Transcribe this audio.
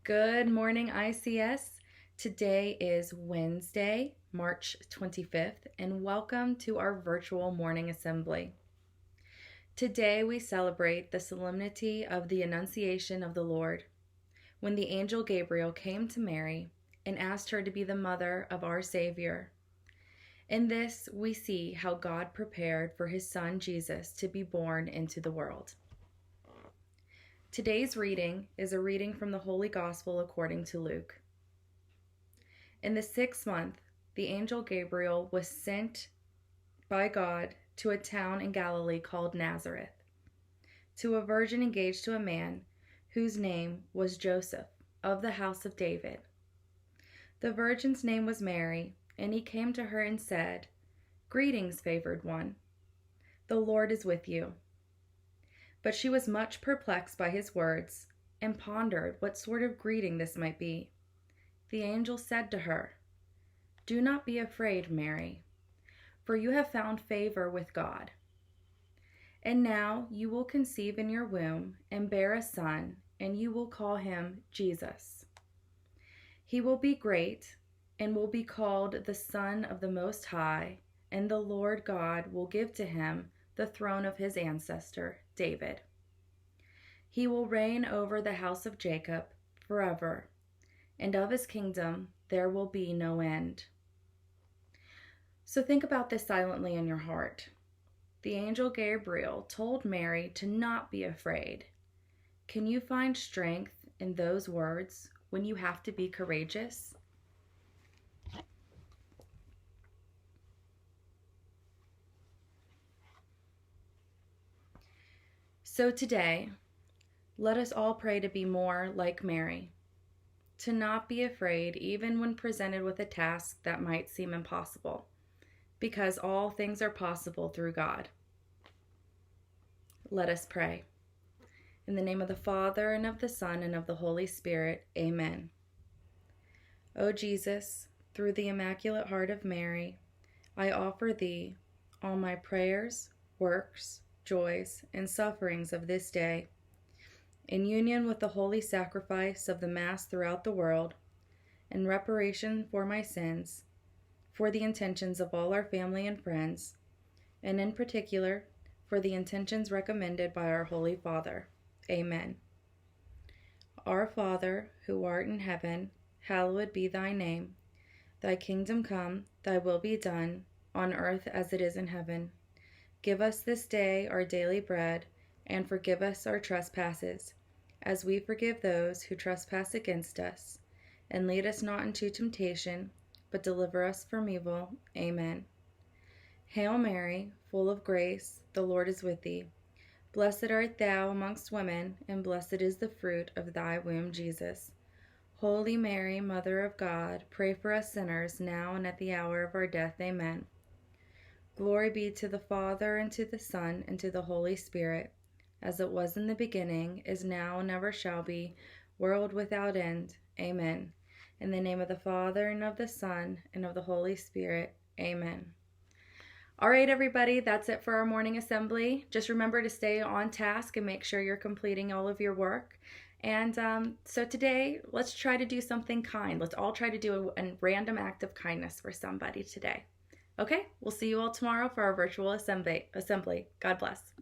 Good morning, ICS. Today is Wednesday, March 25th, and welcome to our virtual morning assembly. Today we celebrate the solemnity of the Annunciation of the Lord, when the angel Gabriel came to Mary and asked her to be the mother of our Savior. In this, we see how God prepared for his son Jesus to be born into the world. Today's reading is a reading from the Holy Gospel according to Luke. In the 6th month, the angel Gabriel was sent by God to a town in Galilee called Nazareth, to a virgin engaged to a man whose name was Joseph, of the house of David. The virgin's name was Mary, and he came to her and said, "Greetings, favored one. The Lord is with you." But she was much perplexed by his words, and pondered what sort of greeting this might be. The angel said to her, "Do not be afraid, Mary, for you have found favor with God. And now you will conceive in your womb and bear a son, and you will call him Jesus. He will be great and will be called the Son of the Most High, and the Lord God will give to him the throne of his ancestor, David. He will reign over the house of Jacob forever, and of his kingdom there will be no end." So think about this silently in your heart. The angel Gabriel told Mary to not be afraid. Can you find strength in those words when you have to be courageous? So today, let us all pray to be more like Mary, to not be afraid even when presented with a task that might seem impossible, because all things are possible through God. Let us pray. In the name of the Father, and of the Son, and of the Holy Spirit, amen. O Jesus, through the Immaculate Heart of Mary, I offer thee all my prayers, works, joys, and sufferings of this day, in union with the holy sacrifice of the Mass throughout the world, in reparation for my sins, for the intentions of all our family and friends, and in particular for the intentions recommended by our Holy Father. Amen. Our Father, who art in heaven, hallowed be thy name. Thy kingdom come, thy will be done, on earth as it is in heaven. Give us this day our daily bread, and forgive us our trespasses, as we forgive those who trespass against us. And lead us not into temptation, but deliver us from evil. Amen. Hail Mary, full of grace, the Lord is with thee. Blessed art thou amongst women, and blessed is the fruit of thy womb, Jesus. Holy Mary, Mother of God, pray for us sinners, now and at the hour of our death. Amen. Glory be to the Father, and to the Son, and to the Holy Spirit, as it was in the beginning, is now, and ever shall be, world without end. Amen. In the name of the Father, and of the Son, and of the Holy Spirit. Amen. All right, everybody, that's it for our morning assembly. Just remember to stay on task and make sure you're completing all of your work. And so today, let's try to do something kind. Let's all try to do a random act of kindness for somebody today. Okay, we'll see you all tomorrow for our virtual assembly. God bless.